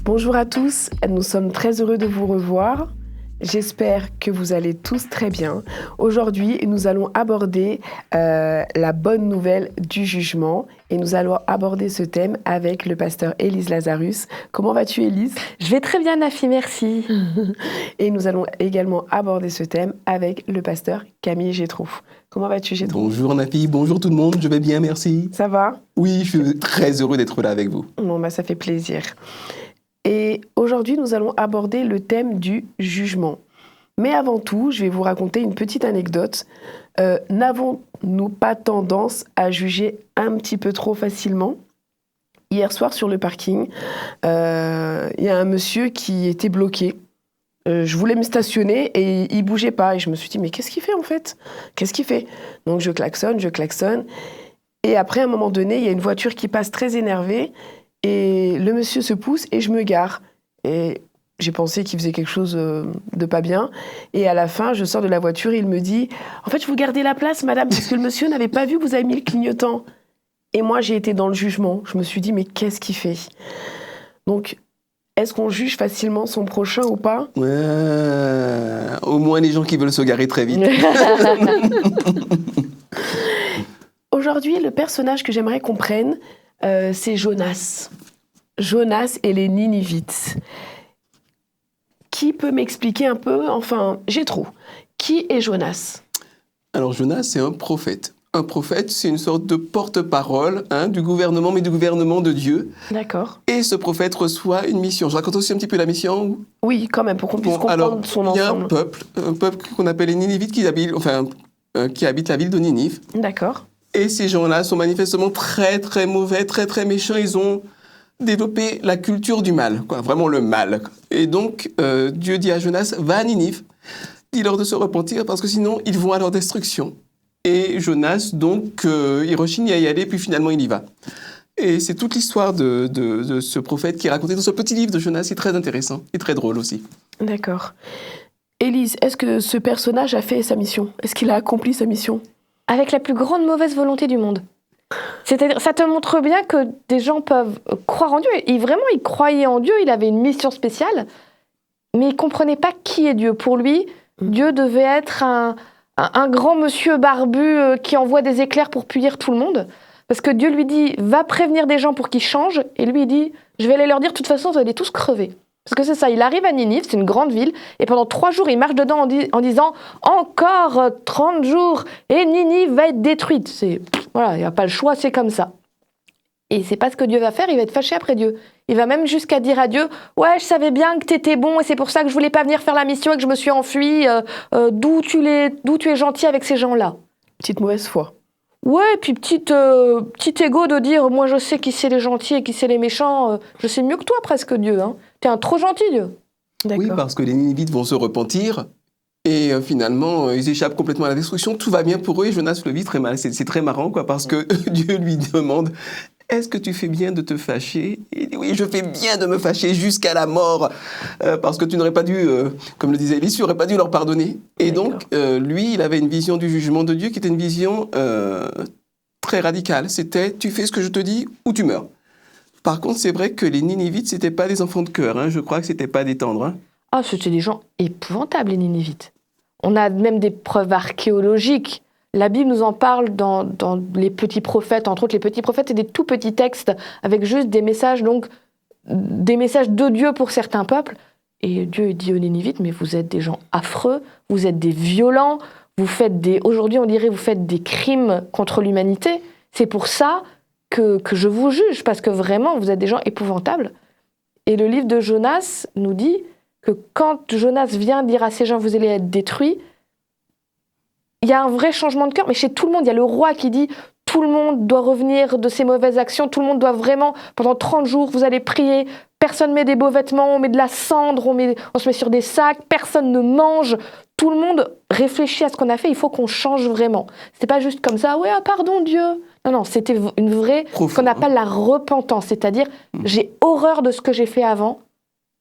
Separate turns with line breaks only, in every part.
Bonjour à tous, nous sommes très heureux de vous revoir. J'espère que vous allez tous très bien. Aujourd'hui, nous allons aborder la bonne nouvelle du jugement et nous allons aborder ce thème avec le pasteur Élise Lazarus. Comment vas-tu, Élise ?
Je vais très bien, Nafi, merci.
Et nous allons également aborder ce thème avec le pasteur Camille Gétraud. Comment vas-tu, Gétraud ?
Bonjour Nafi, bonjour tout le monde, je vais bien, merci.
Ça va ?
Oui, je suis très heureux d'être là avec vous.
Bon, ça fait plaisir. Et aujourd'hui, nous allons aborder le thème du jugement. Mais avant tout, je vais vous raconter une petite anecdote. N'avons-nous pas tendance à juger un petit peu trop facilement ? Hier soir, sur le parking, il y a un monsieur qui était bloqué. Je voulais me stationner et il bougeait pas. Et je me suis dit, mais qu'est-ce qu'il fait en fait ? Qu'est-ce qu'il fait ? Donc je klaxonne. Et après, à un moment donné, il y a une voiture qui passe très énervée. Et le monsieur se pousse et je me gare. Et j'ai pensé qu'il faisait quelque chose de pas bien. Et à la fin, je sors de la voiture et il me dit « En fait, vous gardez la place, madame, parce que le monsieur n'avait pas vu que vous avez mis le clignotant. » Et moi, j'ai été dans le jugement. Je me suis dit « Mais qu'est-ce qu'il fait ?» Donc, est-ce qu'on juge facilement son prochain ou pas ?
Au moins les gens qui veulent se garer très vite.
Aujourd'hui, le personnage que j'aimerais qu'on prenne, c'est Jonas. Jonas et les Ninivites. Qui peut m'expliquer un peu, Gétraud, qui est Jonas ?
Alors Jonas, c'est un prophète. Un prophète, c'est une sorte de porte-parole du gouvernement, mais du gouvernement de Dieu.
D'accord.
Et ce prophète reçoit une mission. Je raconte aussi un petit peu la mission.
Oui, quand même, pour qu'on puisse comprendre son ensemble.
Il y a un peuple qu'on appelle les Ninivites qui habitent la ville de Ninive.
D'accord.
Et ces gens-là sont manifestement très, très mauvais, très, très méchants. Ils ont développé la culture du mal, vraiment le mal. Et donc, Dieu dit à Jonas, va à Ninive, dis-leur de se repentir, parce que sinon, ils vont à leur destruction. Et Jonas, donc, il rechigne à y aller, puis finalement, il y va. Et c'est toute l'histoire de ce prophète qui est raconté dans ce petit livre de Jonas. C'est très intéressant et très drôle aussi.
D'accord. Élise, est-ce que ce personnage a fait sa mission ? Est-ce qu'il a accompli sa mission ?
Avec la plus grande mauvaise volonté du monde. C'est-à-dire, ça te montre bien que des gens peuvent croire en Dieu. Et vraiment, il croyait en Dieu, il avait une mission spéciale, mais il ne comprenait pas qui est Dieu. Pour lui, Dieu devait être un grand monsieur barbu qui envoie des éclairs pour punir tout le monde. Parce que Dieu lui dit, va prévenir des gens pour qu'ils changent. Et lui, il dit, je vais aller leur dire, de toute façon, vous allez tous crever. Parce que c'est ça, il arrive à Ninive, c'est une grande ville, et pendant 3 jours, il marche dedans en disant « Encore 30 jours, et Ninive va être détruite. » Voilà, il n'y a pas le choix, c'est comme ça. Et c'est pas ce que Dieu va faire, il va être fâché après Dieu. Il va même jusqu'à dire à Dieu « Ouais, je savais bien que t'étais bon, et c'est pour ça que je voulais pas venir faire la mission et que je me suis enfui. D'où tu es gentil avec ces gens-là. »
Petite mauvaise foi.
Ouais, puis petit égo de dire « Moi, je sais qui c'est les gentils et qui c'est les méchants. Je sais mieux que toi, presque, Dieu. Hein. T'es un trop gentil, Dieu. »
D'accord.
Oui, parce que les Ninivites vont se repentir et finalement, ils échappent complètement à la destruction. Tout va bien pour eux et Jonas le vit très mal. C'est très marrant, parce que Dieu lui demande « Est-ce que tu fais bien de te fâcher ?» Il dit « Oui, je fais bien de me fâcher jusqu'à la mort parce que tu n'aurais pas dû, comme le disait Élise, tu n'aurais pas dû leur pardonner. » Et donc, lui, il avait une vision du jugement de Dieu qui était une vision très radicale. C'était « Tu fais ce que je te dis ou tu meurs. » Par contre, c'est vrai que les Ninivites, c'était pas des enfants de cœur. Je crois que c'était pas des tendres.
Ah, c'était des gens épouvantables, les Ninivites. On a même des preuves archéologiques. La Bible nous en parle dans les petits prophètes. Entre autres, les petits prophètes, c'est des tout petits textes avec juste des messages, donc des messages de Dieu pour certains peuples. Et Dieu dit aux Ninivites, mais vous êtes des gens affreux, vous êtes des violents, aujourd'hui on dirait, vous faites des crimes contre l'humanité. C'est pour ça que je vous juge, parce que vraiment, vous êtes des gens épouvantables. Et le livre de Jonas nous dit que quand Jonas vient dire à ces gens, vous allez être détruits, il y a un vrai changement de cœur. Mais chez tout le monde, il y a le roi qui dit, tout le monde doit revenir de ses mauvaises actions, tout le monde doit vraiment, pendant 30 jours, vous allez prier, personne ne met des beaux vêtements, on met de la cendre, on se met sur des sacs, personne ne mange. Tout le monde réfléchit à ce qu'on a fait, il faut qu'on change vraiment. C'est pas juste comme ça, ouais, pardon Dieu. Non, c'était une vraie, ce qu'on appelle la repentance, c'est-à-dire j'ai horreur de ce que j'ai fait avant,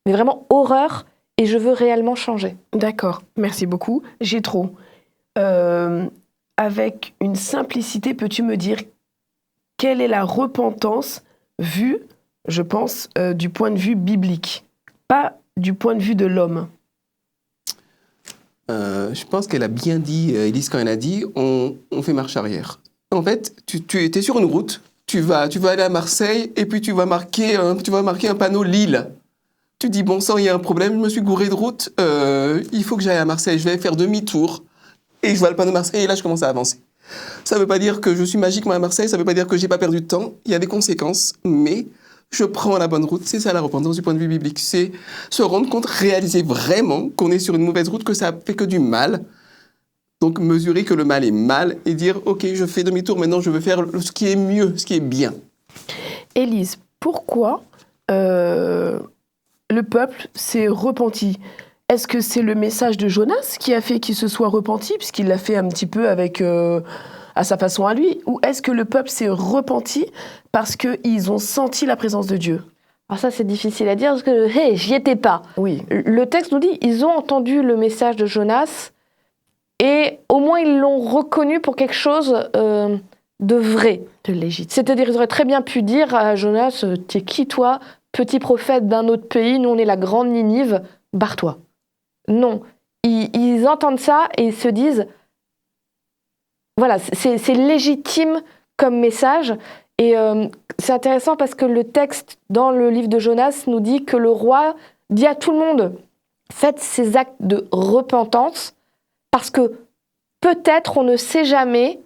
mais vraiment horreur, et je veux réellement changer.
D'accord, merci beaucoup. Gétraud, avec une simplicité, peux-tu me dire quelle est la repentance vue je pense, du point de vue biblique, pas du point de vue de l'homme.
Je pense qu'elle a bien dit, Élise, quand elle a dit on fait marche arrière. En fait, tu étais sur une route, tu vas aller à Marseille et puis tu vas marquer un panneau Lille. Tu dis, bon sang, il y a un problème, je me suis gouré de route, il faut que j'aille à Marseille, je vais faire demi-tour. Et je vois le panneau Marseille et là, je commence à avancer. Ça ne veut pas dire que je suis magique, moi, à Marseille, ça ne veut pas dire que je n'ai pas perdu de temps. Il y a des conséquences, mais je prends la bonne route. C'est ça la repentance du point de vue biblique. C'est se rendre compte, réaliser vraiment qu'on est sur une mauvaise route, que ça fait que du mal. Donc mesurer que le mal est mal et dire, ok, je fais demi-tour, maintenant je veux faire ce qui est mieux, ce qui est bien.
Élise, pourquoi le peuple s'est repenti ? Est-ce que c'est le message de Jonas qui a fait qu'il se soit repenti, puisqu'il l'a fait un petit peu avec, à sa façon à lui ? Ou est-ce que le peuple s'est repenti parce qu'ils ont senti la présence de Dieu ?
Alors ça, c'est difficile à dire parce que, hey, j'y étais pas.
Oui.
Le texte nous dit, ils ont entendu le message de Jonas et au moins ils l'ont reconnu pour quelque chose de vrai.
De légitime.
C'est-à-dire, ils auraient très bien pu dire à Jonas, t'es qui toi, petit prophète d'un autre pays, nous on est la grande Ninive, barre-toi. Non, ils entendent ça et ils se disent, voilà, c'est légitime comme message. Et c'est intéressant parce que le texte dans le livre de Jonas nous dit que le roi dit à tout le monde, faites ces actes de repentance parce que peut-être, on ne sait jamais,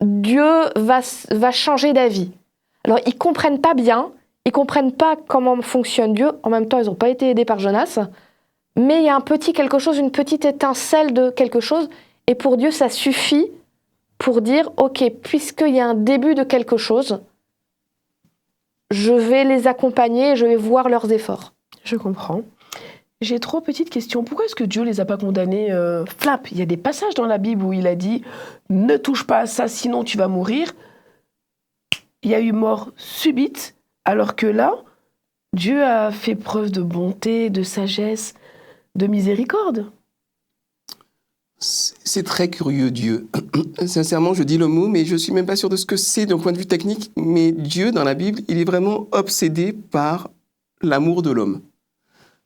Dieu va changer d'avis. Alors, ils ne comprennent pas bien, ils ne comprennent pas comment fonctionne Dieu. En même temps, ils n'ont pas été aidés par Jonas. Mais il y a un petit quelque chose, une petite étincelle de quelque chose. Et pour Dieu, ça suffit pour dire, OK, puisqu'il y a un début de quelque chose, je vais les accompagner et je vais voir leurs efforts.
Je comprends. J'ai 3 petites questions. Pourquoi est-ce que Dieu les a pas condamnés flap ? Il y a des passages dans la Bible où il a dit « Ne touche pas à ça, sinon tu vas mourir ». Il y a eu mort subite, alors que là, Dieu a fait preuve de bonté, de sagesse, de miséricorde.
C'est très curieux, Dieu. Sincèrement, je dis le mot, mais je ne suis même pas sûr de ce que c'est d'un point de vue technique. Mais Dieu, dans la Bible, il est vraiment obsédé par l'amour de l'homme.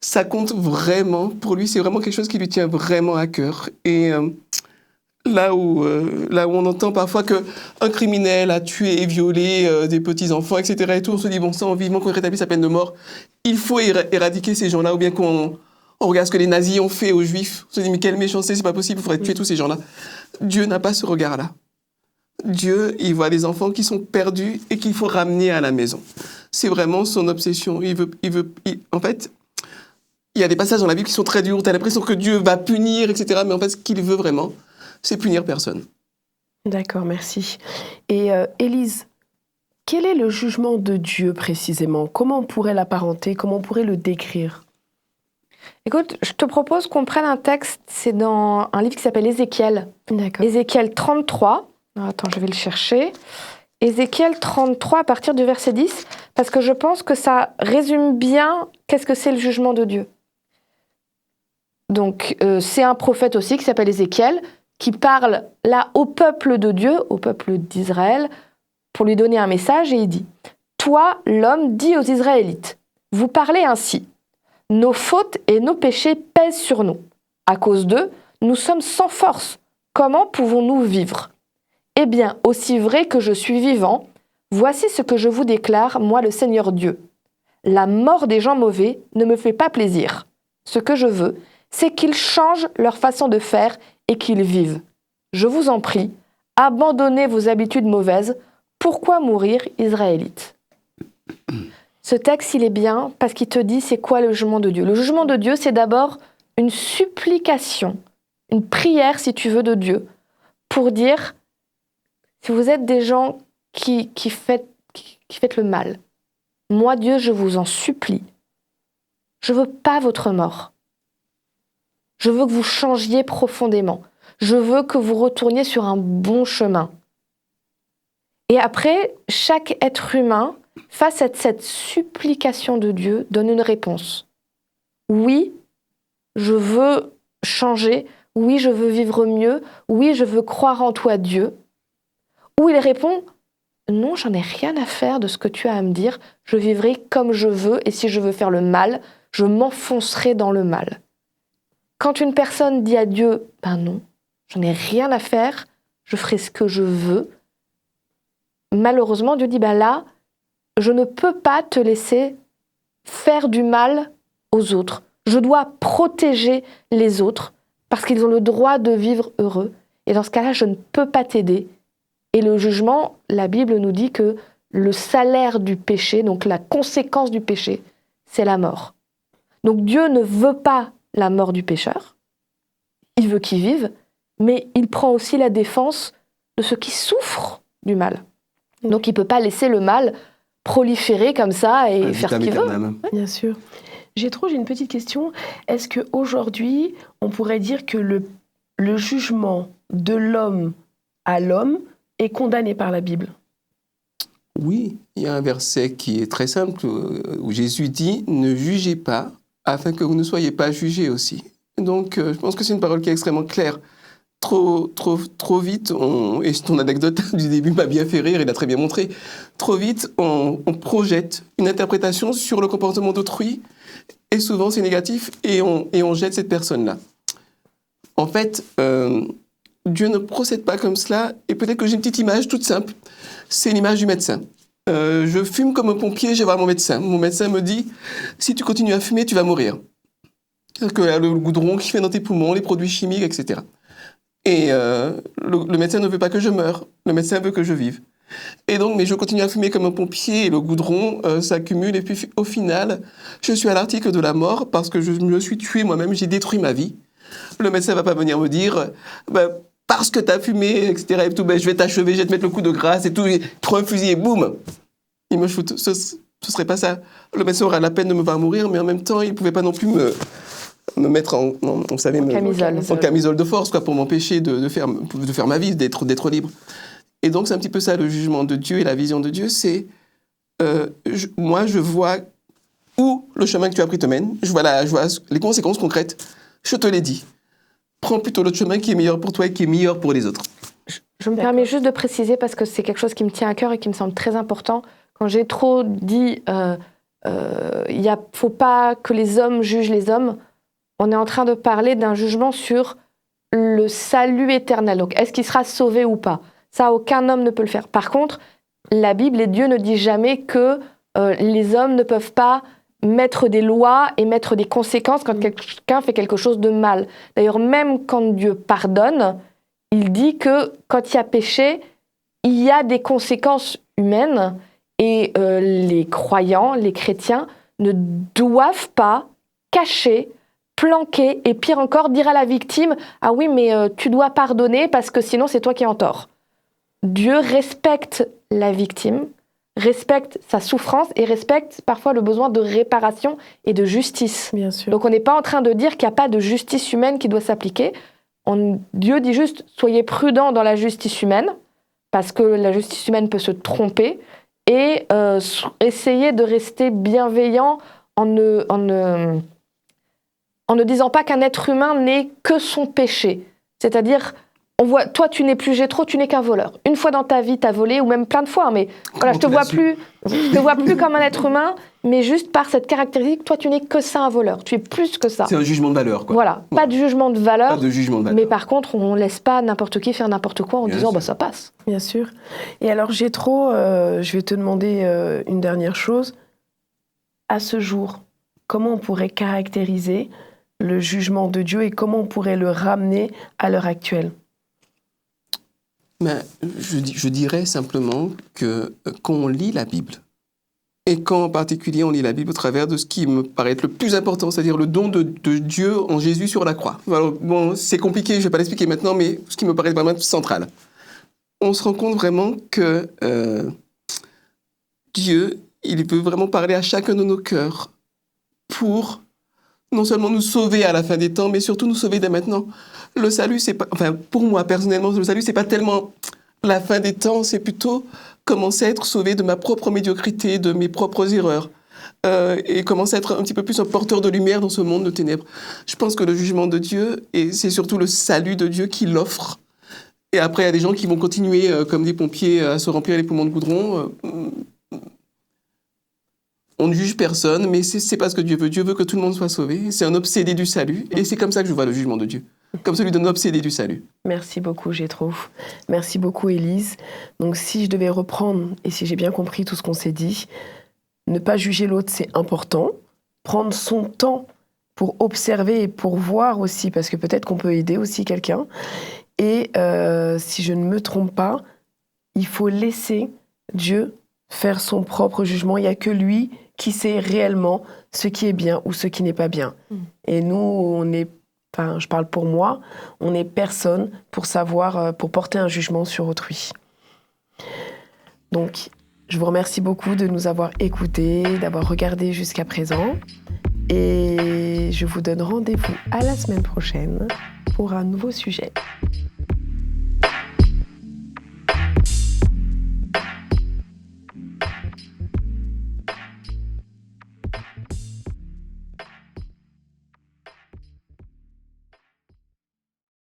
Ça compte vraiment, pour lui, c'est vraiment quelque chose qui lui tient vraiment à cœur. Et là où on entend parfois qu'un criminel a tué et violé des petits-enfants, etc., et tout, on se dit, bon sang, vivement qu'on rétablisse sa peine de mort, il faut éradiquer ces gens-là, ou bien qu'on regarde ce que les nazis ont fait aux juifs. On se dit, mais quelle méchanceté, c'est pas possible, il faudrait tuer tous ces gens-là. Dieu n'a pas ce regard-là. Dieu, il voit des enfants qui sont perdus et qu'il faut ramener à la maison. C'est vraiment son obsession. En fait, il y a des passages dans la Bible qui sont très durs, tu as l'impression que Dieu va punir, etc. Mais en fait, ce qu'il veut vraiment, c'est punir personne.
D'accord, merci. Et Élise, quel est le jugement de Dieu précisément ? Comment on pourrait l'apparenter ? Comment on pourrait le décrire ?
Écoute, je te propose qu'on prenne un texte, c'est dans un livre qui s'appelle Ézéchiel.
D'accord.
Ézéchiel 33. Attends, je vais le chercher. Ézéchiel 33 à partir du verset 10, parce que je pense que ça résume bien qu'est-ce que c'est le jugement de Dieu. Donc, c'est un prophète aussi qui s'appelle Ézéchiel, qui parle là au peuple de Dieu, au peuple d'Israël, pour lui donner un message, et il dit « Toi, l'homme, dis aux Israélites, vous parlez ainsi, nos fautes et nos péchés pèsent sur nous. À cause d'eux, nous sommes sans force. Comment pouvons-nous vivre ? Eh bien, aussi vrai que je suis vivant, voici ce que je vous déclare, moi le Seigneur Dieu. La mort des gens mauvais ne me fait pas plaisir. Ce que je veux, c'est qu'ils changent leur façon de faire et qu'ils vivent. Je vous en prie, abandonnez vos habitudes mauvaises. Pourquoi mourir, Israélites ? Ce texte, il est bien parce qu'il te dit c'est quoi le jugement de Dieu. Le jugement de Dieu, c'est d'abord une supplication, une prière, si tu veux, de Dieu, pour dire, si vous êtes des gens qui faites le mal, moi, Dieu, je vous en supplie, je ne veux pas votre mort. Je veux que vous changiez profondément. Je veux que vous retourniez sur un bon chemin. Et après, chaque être humain, face à cette supplication de Dieu, donne une réponse. Oui, je veux changer. Oui, je veux vivre mieux. Oui, je veux croire en toi, Dieu. Ou il répond, non, j'en ai rien à faire de ce que tu as à me dire, je vivrai comme je veux, et si je veux faire le mal, je m'enfoncerai dans le mal. Quand une personne dit à Dieu, ben non, j'en ai rien à faire, je ferai ce que je veux, malheureusement, Dieu dit, ben là, je ne peux pas te laisser faire du mal aux autres. Je dois protéger les autres parce qu'ils ont le droit de vivre heureux. Et dans ce cas-là, je ne peux pas t'aider. Et le jugement, la Bible nous dit que le salaire du péché, donc la conséquence du péché, c'est la mort. Donc Dieu ne veut pas la mort du pécheur, il veut qu'il vive, mais il prend aussi la défense de ceux qui souffrent du mal. Donc il ne peut pas laisser le mal proliférer comme ça et faire ce qu'il veut.
Bien sûr. J'ai une petite question. Est-ce qu'aujourd'hui, on pourrait dire que le jugement de l'homme à l'homme est condamné par la Bible?
Oui, il y a un verset qui est très simple où Jésus dit « Ne jugez pas, afin que vous ne soyez pas jugés aussi ». Donc, je pense que c'est une parole qui est extrêmement claire. Trop vite, et ton anecdote du début m'a bien fait rire, il a très bien montré, trop vite, on projette une interprétation sur le comportement d'autrui, et souvent c'est négatif, et on jette cette personne-là. En fait, Dieu ne procède pas comme cela, et peut-être que j'ai une petite image toute simple, c'est l'image du médecin. Je fume comme un pompier, je vais voir mon médecin. Mon médecin me dit, si tu continues à fumer, tu vas mourir. Que le goudron qui fait dans tes poumons, les produits chimiques, etc. Et le médecin ne veut pas que je meure, le médecin veut que je vive. Et donc, mais je continue à fumer comme un pompier et le goudron s'accumule. Et puis au final, je suis à l'article de la mort parce que je me suis tué moi-même, j'ai détruit ma vie. Le médecin ne va pas venir me dire, parce que tu as fumé, etc. Et tout, je vais t'achever, je vais te mettre le coup de grâce et tout, et prends un fusil et boum, il me shoot. Ce serait pas ça. Le médecin aura la peine de me voir mourir, mais en même temps, il ne pouvait pas non plus me mettre en camisole de force, quoi, pour m'empêcher de faire ma vie, d'être libre. Et donc, c'est un petit peu ça, le jugement de Dieu et la vision de Dieu, c'est, moi, je vois où le chemin que tu as pris te mène, je vois les conséquences concrètes, je te l'ai dit. Prends plutôt l'autre chemin qui est meilleur pour toi et qui est meilleur pour les autres.
Je me permets juste de préciser, parce que c'est quelque chose qui me tient à cœur et qui me semble très important. Quand j'ai trop dit, faut pas que les hommes jugent les hommes, on est en train de parler d'un jugement sur le salut éternel. Donc, est-ce qu'il sera sauvé ou pas? Ça, aucun homme ne peut le faire. Par contre, la Bible et Dieu ne disent jamais que les hommes ne peuvent pas mettre des lois et mettre des conséquences quand quelqu'un fait quelque chose de mal. D'ailleurs, même quand Dieu pardonne, il dit que quand il y a péché, il y a des conséquences humaines et les croyants, les chrétiens, ne doivent pas cacher, planquer et pire encore, dire à la victime « Ah oui, mais tu dois pardonner parce que sinon c'est toi qui es en tort ». Dieu respecte la victime, respecte sa souffrance et respecte parfois le besoin de réparation et de justice.
Bien sûr.
Donc on n'est pas en train de dire qu'il n'y a pas de justice humaine qui doit s'appliquer. Dieu dit juste « Soyez prudents dans la justice humaine » parce que la justice humaine peut se tromper et essayez de rester bienveillant en ne disant pas qu'un être humain n'est que son péché. C'est-à-dire, toi, tu n'es plus Jéthro, tu n'es qu'un voleur. Une fois dans ta vie, tu as volé, ou même plein de fois, mais voilà, je te vois plus comme un être humain, mais juste par cette caractéristique, toi, tu n'es que ça, un voleur. Tu es plus que ça.
C'est un jugement de valeur, quoi.
Voilà, pas de jugement de valeur.
Pas de jugement de valeur.
Mais par contre, on ne laisse pas n'importe qui faire n'importe quoi en disant, ça passe.
Bien sûr. Et alors, Jéthro, je vais te demander une dernière chose. À ce jour, comment on pourrait caractériser le jugement de Dieu et comment on pourrait le ramener à l'heure actuelle?
Je dirais simplement que quand on lit la Bible, et quand en particulier on lit la Bible au travers de ce qui me paraît être le plus important, c'est-à-dire le don de Dieu en Jésus sur la croix. Alors, bon, c'est compliqué, je ne vais pas l'expliquer maintenant, mais ce qui me paraît vraiment central. On se rend compte vraiment que Dieu, il veut vraiment parler à chacun de nos cœurs pour non seulement nous sauver à la fin des temps, mais surtout nous sauver dès maintenant. Le salut, c'est pas, pour moi personnellement, le salut, c'est pas tellement la fin des temps, c'est plutôt commencer à être sauvé de ma propre médiocrité, de mes propres erreurs, et commencer à être un petit peu plus un porteur de lumière dans ce monde de ténèbres. Je pense que le jugement de Dieu, et c'est surtout le salut de Dieu qui l'offre, Et après, il y a des gens qui vont continuer, comme des pompiers, à se remplir les poumons de goudron. On ne juge personne, mais c'est pas ce que Dieu veut. Dieu veut que tout le monde soit sauvé. C'est un obsédé du salut. Et c'est comme ça que je vois le jugement de Dieu. Comme celui d'un obsédé du salut.
Merci beaucoup, Jétro. Merci beaucoup, Élise. Donc, si je devais reprendre, et si j'ai bien compris tout ce qu'on s'est dit, ne pas juger l'autre, c'est important. Prendre son temps pour observer et pour voir aussi, parce que peut-être qu'on peut aider aussi quelqu'un. Et si je ne me trompe pas, il faut laisser Dieu faire son propre jugement. Il n'y a que lui qui sait réellement ce qui est bien ou ce qui n'est pas bien. Et nous, je parle pour moi, on n'est personne pour savoir, pour porter un jugement sur autrui. Donc, je vous remercie beaucoup de nous avoir écoutés, d'avoir regardé jusqu'à présent. Et je vous donne rendez-vous à la semaine prochaine pour un nouveau sujet.